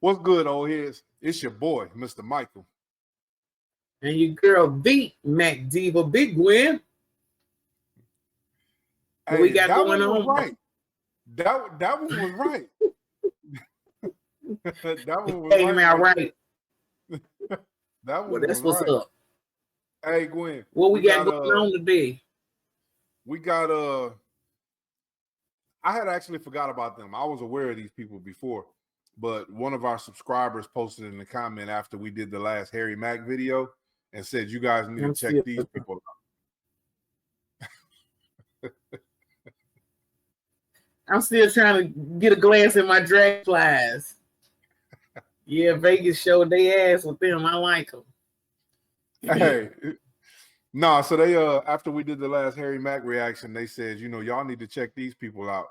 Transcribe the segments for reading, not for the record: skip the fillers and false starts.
What's good, old heads? It's your boy, Mr. Michael. And your girl, Beat Mac Diva, Big Win. Hey, we got that going one was on? right. That one was right. That one was Came out right. That one Well, that's was what's right. up. Hey, Gwen. What we got going on today? We got I had actually forgot about them. I was aware of these people before, but one of our subscribers posted in the comment after we did the last Harry Mack video and said, you guys need to check these people out. I'm still trying to get a glance at my dragonflies. Yeah, Vegas showed they ass with them. I like them. Hey, no, so they after we did the last Harry Mack reaction, they said, you know, y'all need to check these people out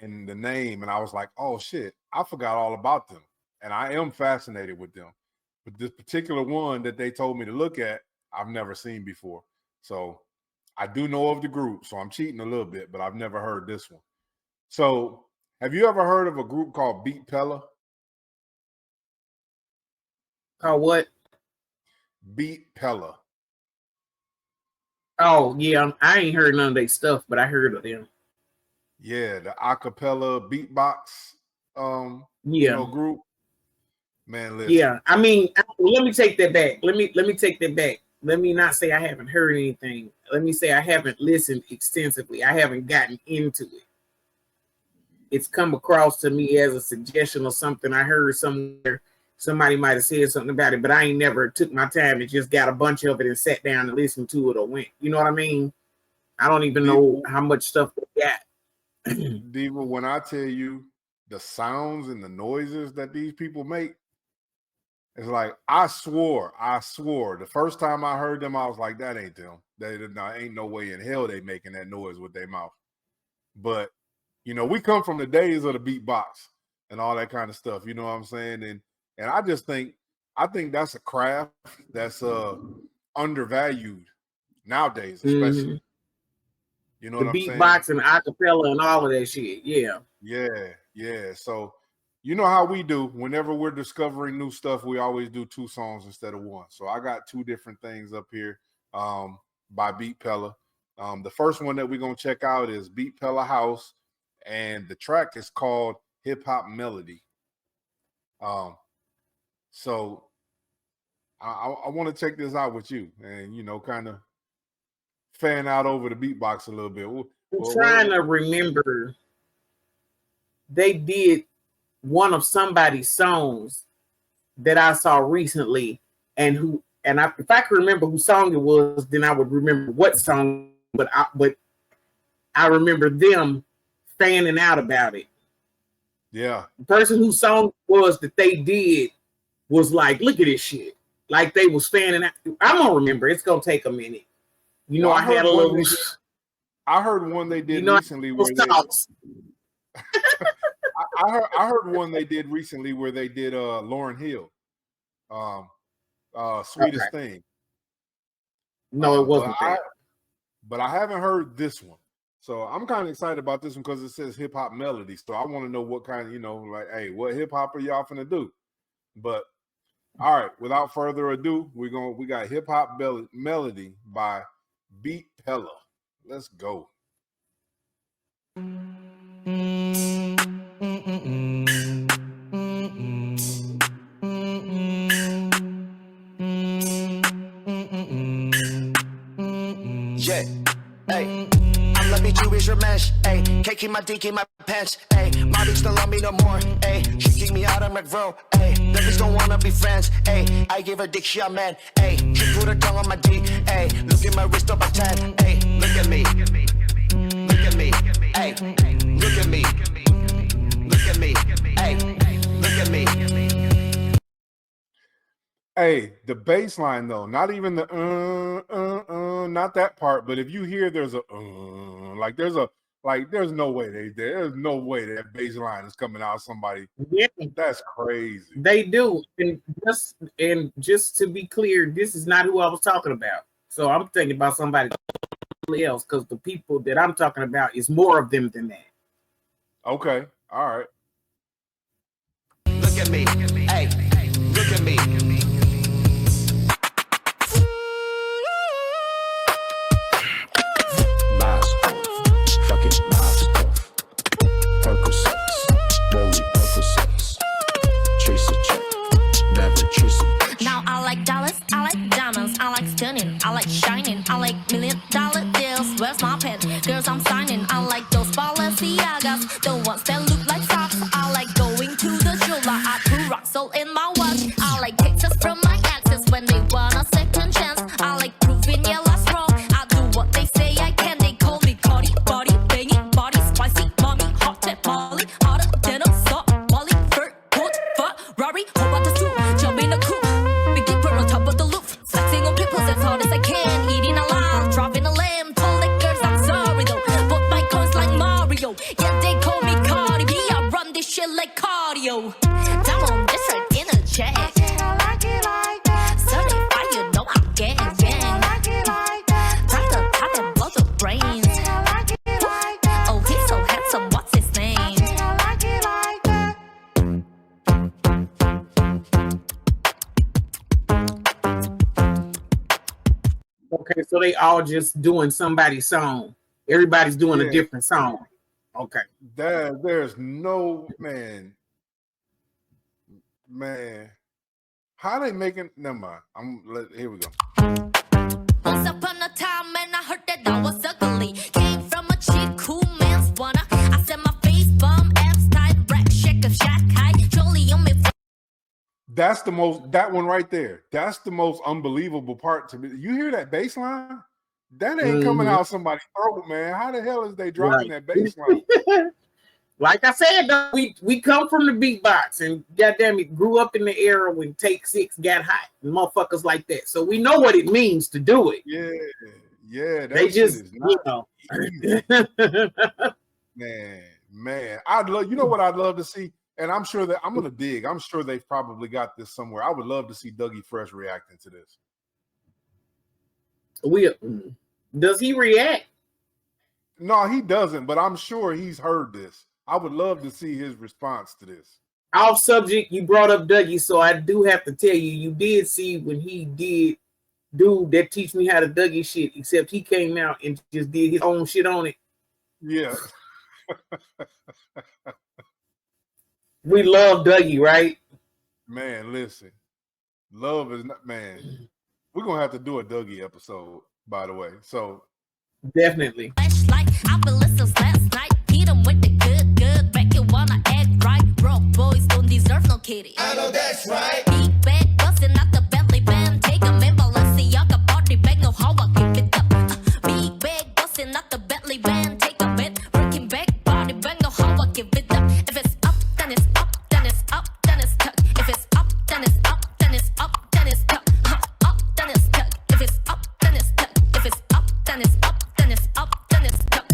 and the name. And I was like, oh shit, I forgot all about them. And I am fascinated with them. But this particular one that they told me to look at, I've never seen before. So I do know of the group, so I'm cheating a little bit, but I've never heard this one. So have you ever heard of a group called BeatPella? Called what? BeatPella. Oh, yeah. I ain't heard none of their stuff, but I heard of them. Yeah, the acapella beatbox you know, group. Man, listen. Yeah, I mean, let me take that back. Let me take that back. Let me not say I haven't heard anything. Let me say I haven't listened extensively. I haven't gotten into it. It's come across to me as a suggestion or something I heard somewhere. Somebody might have said something about it, but I ain't never took my time and just got a bunch of it and sat down and listened to it or went. You know what I mean? I don't even know how much stuff they got. Diva, when I tell you the sounds and the noises that these people make, it's like I swore. The first time I heard them, I was like, that ain't them. Ain't no way in hell they making that noise with their mouth. But you know, we come from the days of the beatbox and all that kind of stuff. You know what I'm saying? And I just think that's a craft that's undervalued nowadays, especially. Mm-hmm. You know what I'm saying? Beatbox and acapella and all of that shit. Yeah. Yeah. So you know how we do. Whenever we're discovering new stuff, we always do 2 songs instead of 1. So I got 2 different things up here by BeatPella. The first one that we're going to check out is BeatPella House, and the track is called Hip Hop Melody. So I want to check this out with you and, you know, kind of fan out over the beatbox a little bit. I'm trying to remember. They did one of somebody's songs that I saw recently, and if I could remember whose song it was, then I would remember what song. But I remember them fanning out about it. Yeah. The person whose song was that they did was like, look at this shit. Like they was fanning out. I'm gonna remember. It's gonna take a minute. You know, I had a little. I heard one they did recently where they. I heard one they did recently where they did Lauryn Hill, Sweetest Thing. No, it wasn't that. But I haven't heard this one. So I'm kind of excited about this one because it says hip hop melody. So I want to know what kind of, you know, like, hey, what hip hop are y'all finna do? But all right, without further ado, we got hip hop melody by BeatPella. Let's go. Yeah, hey, I'm loving Jewish romance, hey, can't keep my dick in my pants, hey, my bitch don't love me no more, hey, she kicked me out of McVille, hey, the bitch don't wanna be friends, hey, I give her dick, she a man, hey, she put her tongue on my dick, hey, look at my wrist up a tan, hey, look at me, look at me, hey, look at me, look at me, hey, look at me. Hey, the bass line though, not even the not that part, but if you hear there's a there's no way there's no way that bass line is coming out of somebody. Yeah, that's crazy. They do, and just to be clear, this is not who I was talking about. So I'm thinking about somebody else because the people that I'm talking about is more of them than that. Okay, all right. Look at me. to me. Now I like dollars, I like diamonds, I like stunning, I like shining, I like $1 million deals. Where's my pen? Girls I'm signing. I like those Balenciagas, the ones that look like socks. I like going to the jeweler. I put rock salt in my watch. I like texts from my exes when they want a second chance. I like proving your last wrong. I do what they say I can. They call me Cardi, body banging, body spicy, mommy, hot tip, Molly, hotter than a salt, Molly, fur, coat, Ferrari, hope I just do. Jump in the coupe, big dipper on top of the loop, flexing on people as hard as I can, eating a lot, dropping a lamb, told the girls I'm sorry though, but my coins like Mario, yeah they call me Cardi B, I run this shit like cardio, diamond district in a check, certified you know I'm gang, drop the top and blow the brains, oh he's so handsome, what's his name? Okay, so they all just doing somebody's song. Everybody's doing a different song. Okay. There's no man. How they making? Never mind. Here we go. Once upon a time, and I heard that I was ugly. Came from a cheap, cool man's wanna. I said my face, bum, abs tight, rack, shake a shack high. Surely on me. That one right there. That's the most unbelievable part to me. You hear that bass line? That ain't coming out somebody's throat, man. How the hell is they dropping that bass line? Like I said, though, we come from the beatbox, and goddamn it, grew up in the era when Take 6 got hot and motherfuckers like that. So we know what it means to do it. Yeah. They just, you know. man. You know what I'd love to see? And I'm sure that I'm gonna dig. I'm sure they've probably got this somewhere. I would love to see Dougie Fresh reacting to this. Does he react? No, he doesn't, but I'm sure he's heard this. I would love to see his response to this. Off subject, you brought up Dougie, so I do have to tell you, you did see when he did Dude That Teach Me How to Dougie shit, except he came out and just did his own shit on it. Yeah. We love Dougie, right? Man, listen. Love is not, man. We're going to have to do a Dougie episode, by the way. So. Definitely. Flashlight, I've been listening last night. Hit 'em with the good. Make you wanna act right. Broke boys don't deserve no kitty. I know that's right. Big bag busting out the Bentley band. Take 'em in Balenciaga party bag. No how I keep it up. Big bag busting out the Bentley band. Take 'em in working back party bag. No how I keep it up. If it's up, then it's up, then it's up, then it's tuck. If it's up, then it's up, then it's up, then it's tuck. Up, then it's tuck. If it's up, then it's tuck. If it's up, then it's up, then it's up, then it's tuck.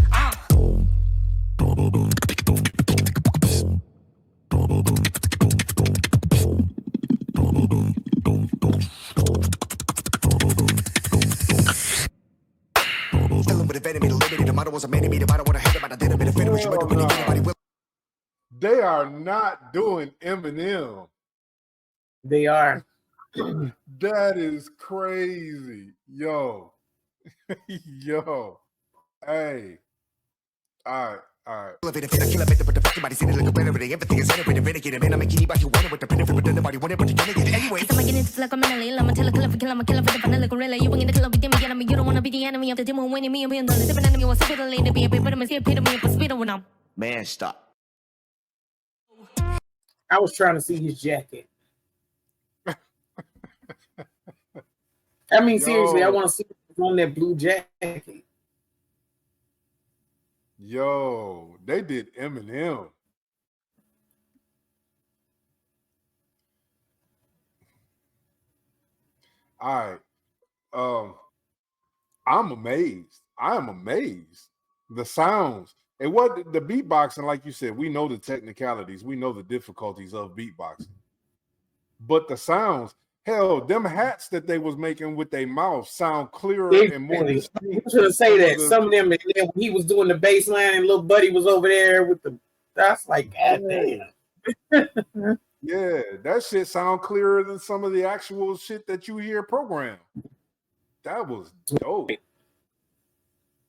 They are not doing Eminem. They are. That is crazy. Yo. Yo. Hey. All right. Cause I'm getting to like a mentally. I'm a killer for the vanilla gorilla. You ain't the killer with me, get me. You don't wanna be the enemy of the demon winning me and being the different enemy. Was super late to be a bit, but I'm scared to me for speed when I'm. Man, stop. I was trying to see his jacket. I mean, seriously, I want to see what's on that blue jacket. Yo, they did Eminem. All right. I'm amazed. I am amazed. The sounds. And what the beatboxing, like you said, we know the technicalities, we know the difficulties of beatboxing. But the sounds, hell, them hats that they was making with their mouth sound clearer and more distinct. I was gonna say that some of them, when he was doing the bass line and little buddy was over there with the, that's like, God damn. Yeah, that shit sound clearer than some of the actual shit that you hear programmed. That was dope.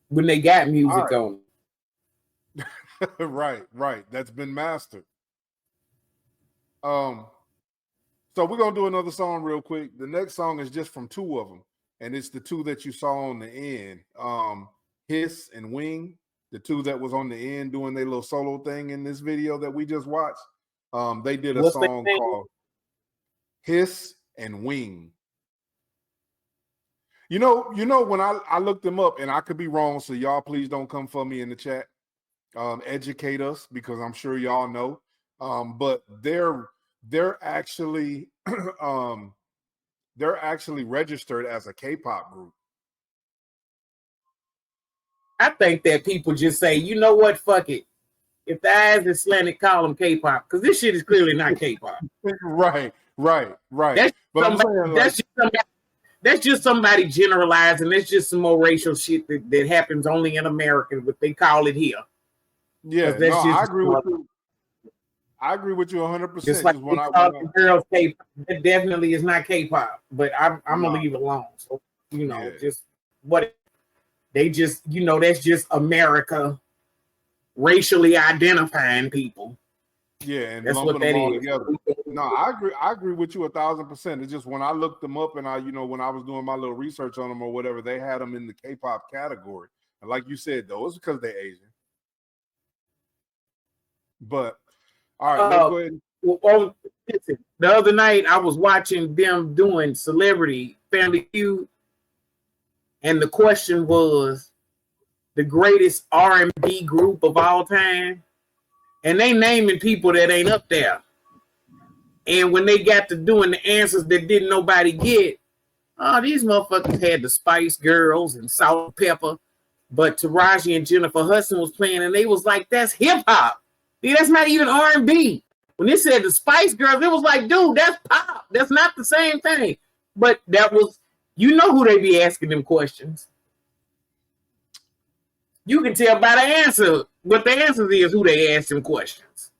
When they got music right. on. Right. That's been mastered. So we're gonna do another song real quick. The next song is just from two of them, and it's the two that you saw on the end. Hiss and Wing, the two that was on the end doing their little solo thing in this video that we just watched. They did a song called Hiss and Wing. You know, when I looked them up, and I could be wrong, so y'all please don't come for me in the chat. Educate us, because I'm sure y'all know. But they're actually they're actually registered as a K-pop group. I think that people just say, you know what, fuck it. If the eyes is slanted, call them K-pop, because this shit is clearly not K-pop. Right. That's just somebody generalizing. That's just some more racial shit that happens only in America, but they call it here. Yeah, no, I agree with you. I agree with you 100%. Just like when girls K-pop, that definitely is not K-pop, but I'm gonna leave it alone. So just what they just that's just America racially identifying people. Yeah, and that's lumping what that them all is. together. No, I agree with you 1,000%. It's just when I looked them up and when I was doing my little research on them or whatever, they had them in the K-pop category. And like you said, though, it's because they're Asian. But all right, let's go ahead. Well, the other night I was watching them doing Celebrity Family Feud, and the question was the greatest R&B group of all time, and they naming people that ain't up there. And when they got to doing the answers that didn't nobody get, these motherfuckers had the Spice Girls and Salt and Pepper, but Taraji and Jennifer Hudson was playing, and they was like, that's hip hop. That's not even R&B. When they said the Spice Girls, it was like, dude, that's pop. That's not the same thing. But that was, who they be asking them questions. You can tell by the answer. What the answer is who they asked them questions.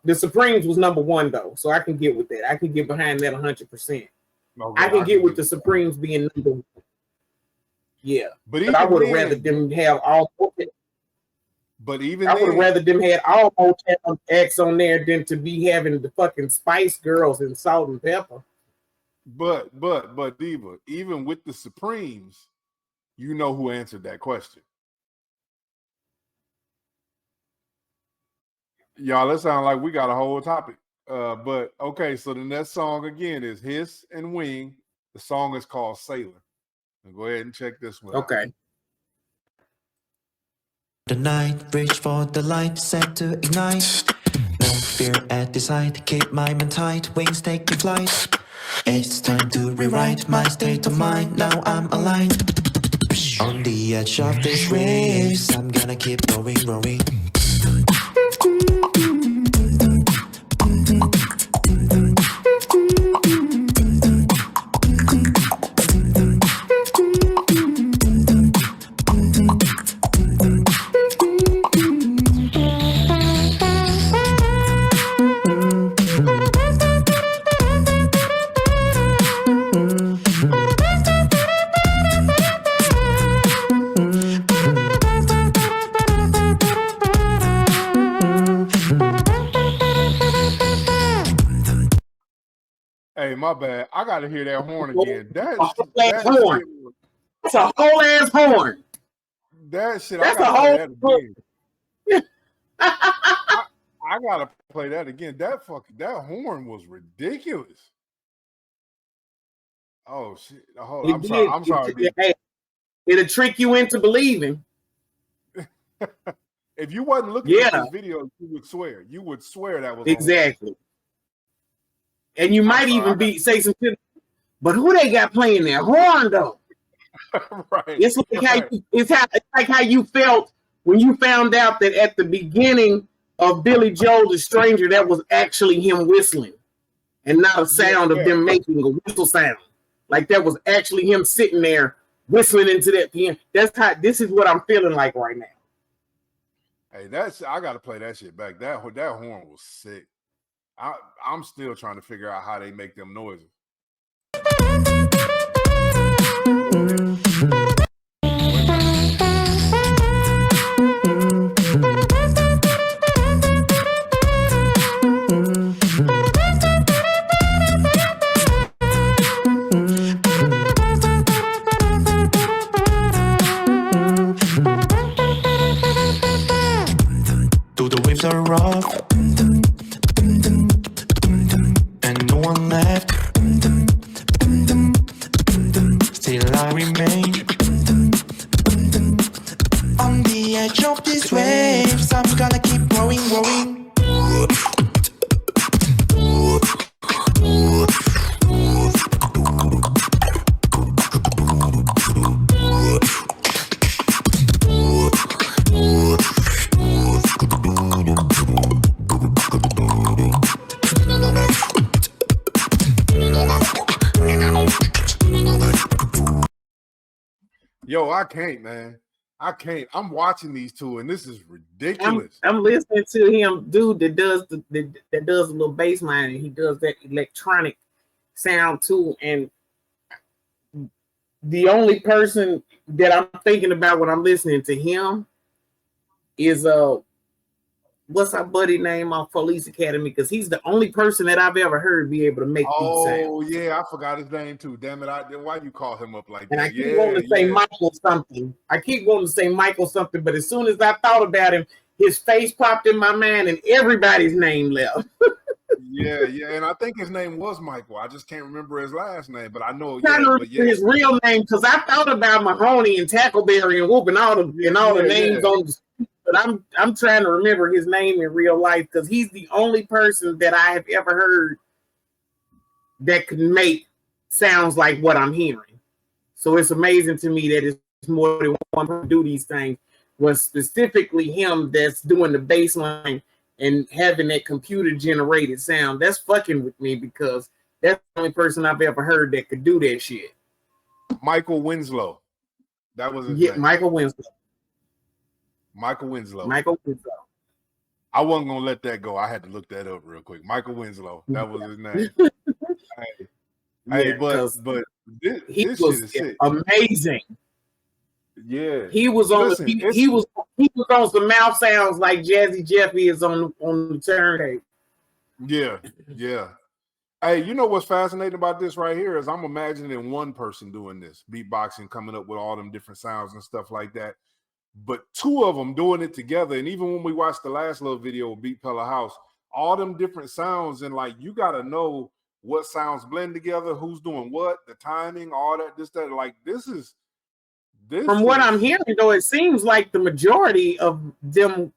The Supremes was number one, though, so I can get with that. I can get behind that 100%. I can get with the Supremes being number one. Yeah, but I would have rather them have all. But even I would have rather them had all Motown acts on there than to be having the fucking Spice Girls and Salt and Pepper. But Diva, even with the Supremes, who answered that question. Y'all, it sounds like we got a whole topic. But okay, so the next song again is Hiss and Wing. The song is called Sailor. Go ahead and check this one out. The night, reach for the light, set to ignite. No fear at the sight, keep my mind tight, wings taking flight. It's time to rewrite my state of mind, now I'm aligned. On the edge of this race, I'm gonna keep going, rowing. Hey, my bad. I got to hear that horn again. That's a whole ass horn. That shit. That's a whole. I gotta play that again. That horn was ridiculous. Oh shit! Hold on. I'm sorry. It'll trick you into believing. If you wasn't looking at this video, you would swear. You would swear that was exactly. And you might even say some shit. But who they got playing there? Horn though. Right. It's like how you felt when you found out that at the beginning of Billy Joel the Stranger, that was actually him whistling and not a sound of them making a whistle sound. Like that was actually him sitting there whistling into that piano. This is what I'm feeling like right now. Hey, I gotta play that shit back. That horn was sick. I'm still trying to figure out how they make them noises. Though the waves are rough and no one left, still I remain on the edge of these waves. I'm gonna keep rowing, rowing. Yo, I can't, man. I can't. I'm watching these two, and this is ridiculous. I'm listening to him, dude, that does that does a little bass line, and he does that electronic sound too. And the only person that I'm thinking about when I'm listening to him is what's our buddy name off Police Academy? Because he's the only person that I've ever heard be able to make these sounds. Oh yeah, I forgot his name too. Damn it! Why you call him up like And that? I keep wanting to say Michael something. I keep wanting to say Michael something, but as soon as I thought about him, his face popped in my mind, and everybody's name left. yeah, and I think his name was Michael. I just can't remember his last name, but I know. I don't remember his real name because I thought about Mahoney and Tackleberry and Whoop and all the names on the. But I'm trying to remember his name in real life because he's the only person that I have ever heard that can make sounds like what I'm hearing. So it's amazing to me that it's more than one person do these things. Was specifically him that's doing the bass line and having that computer generated sound. That's fucking with me because that's the only person I've ever heard that could do that shit. Michael Winslow. That was his name. Michael Winslow. Michael Winslow. I wasn't gonna let that go. I had to look that up real quick. Michael Winslow. That was his name. But this shit is sick. Amazing. Yeah, he was on he was on some mouth sounds like Jazzy Jeff is on the turntable. Yeah. Hey, you know what's fascinating about this right here is I'm imagining one person doing this, beatboxing, coming up with all them different sounds and stuff like that. But two of them doing it together. And even when we watched the last little video of BeatPella House, all them different sounds, and like you got to know what sounds blend together, who's doing what, the timing, all that, that. Like this is from what I'm hearing, though, it seems like the majority of them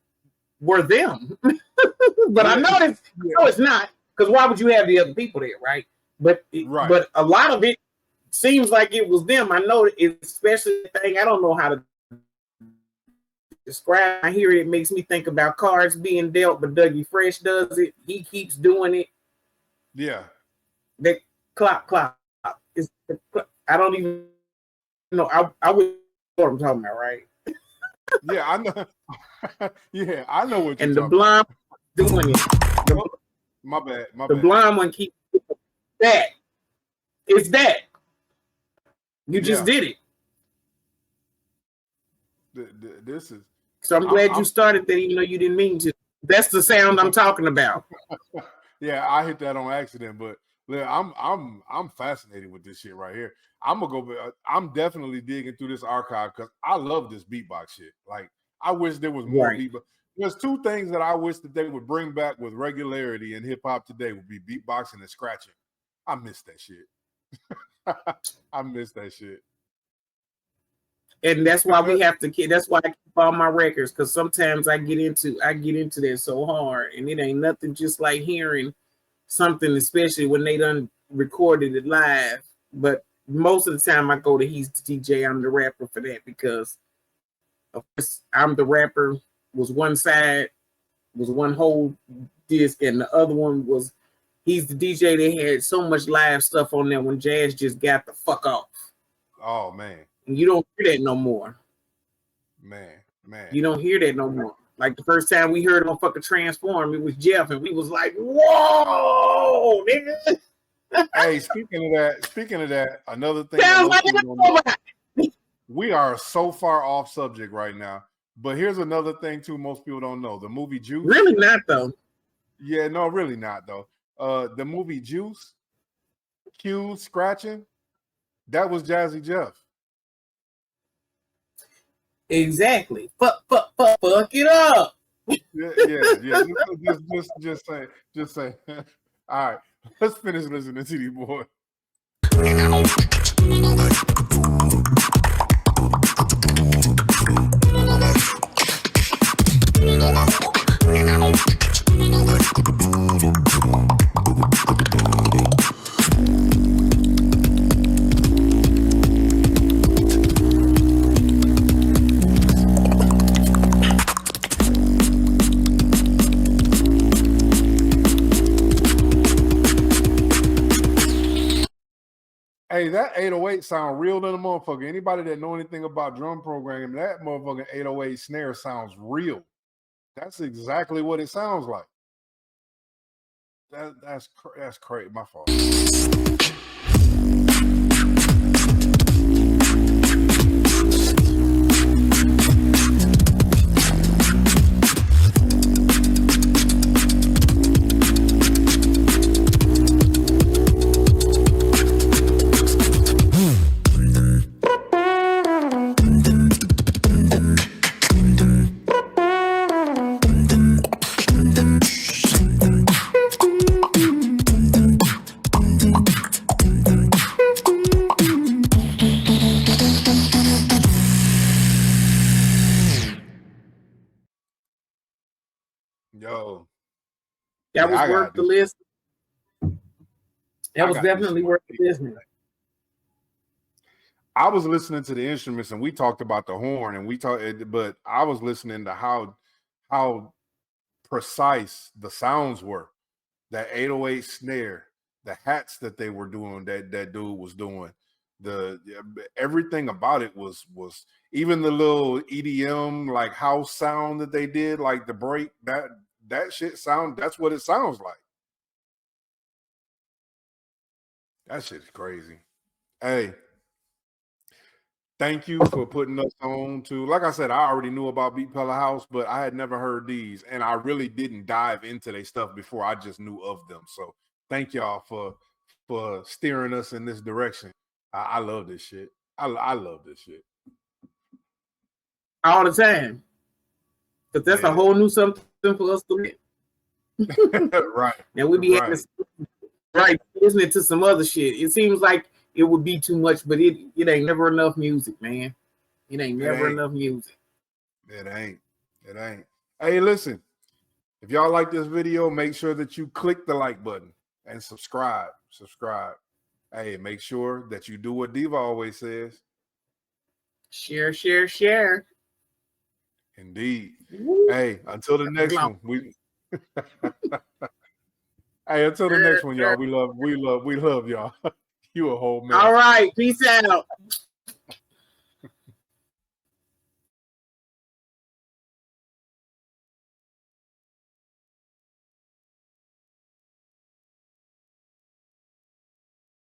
were them. But I know it's not, because why would you have the other people there, right? But a lot of it seems like it was them. I know, especially the thing I don't know how to describe. I hear it makes me think about cards being dealt, but Dougie Fresh does it. He keeps doing it. Yeah. That clock. I don't even know. I would know what I'm talking about, right? Yeah, I know. Yeah, I know what you're and talking about. And the blonde doing it. My bad. The blonde one keeps that. It's that. You just did it. This is. So I'm glad you started that, even though you didn't mean to. That's the sound I'm talking about. Yeah, I hit that on accident, but I'm fascinated with this shit right here. I'm definitely digging through this archive because I love this beatbox shit. Like, I wish there was more beatbox. There's two things that I wish that they would bring back with regularity in hip hop today would be beatboxing and scratching. I miss that shit. I miss that shit. And that's why that's why I keep all my records, because sometimes I get into that so hard, and it ain't nothing just like hearing something, especially when they done recorded it live. But most of the time I go to He's the DJ, I'm the rapper for that, because of course I'm the rapper was one side, was one whole disc, and the other one was He's the DJ. They had so much live stuff on there when Jazz just got the fuck off. Oh man. And you don't hear that no more. Man. You don't hear that no more. Like the first time we heard him fucking transform, it was Jeff, and we was like, "Whoa, nigga!" Hey, speaking of that, another thing. Sounds like We are so far off subject right now. But here's another thing too. Most people don't know the movie Juice. Really not though. Yeah, no, really not though. The movie Juice, Q scratching, that was Jazzy Jeff. Exactly. Fuck it up. Yeah. Just say. All right, let's finish listening to these boys. Hey, that 808 sound real to the motherfucker. Anybody that know anything about drum programming, that motherfucking 808 snare sounds real. That's exactly what it sounds like. That's crazy. My fault. Yo, that was worth the list. That was definitely worth the listening. I was listening to the instruments and we talked about the horn and but I was listening to how precise the sounds were. That 808 snare, the hats that they were doing, that dude was doing, everything about it was even the little EDM like house sound that they did, like the break, that shit sound, that's what it sounds like. That shit's crazy. Hey, thank you for putting us on to, like I said, I already knew about BeatPella House, but I had never heard these, and I really didn't dive into their stuff before. I just knew of them. So thank y'all for steering us in this direction. I love this shit. I love this shit. All the time. But that's a whole new something for us to live. Right. And we be having listening to some other shit. It seems like it would be too much, but it ain't never enough music, man. It ain't never enough music. It ain't. Hey, listen. If y'all like this video, make sure that you click the like button and subscribe. Hey, make sure that you do what Diva always says. Share. Indeed. Woo. Hey, until the next one, Hey, until the next one, y'all. We love y'all. You a whole man. All right, peace out.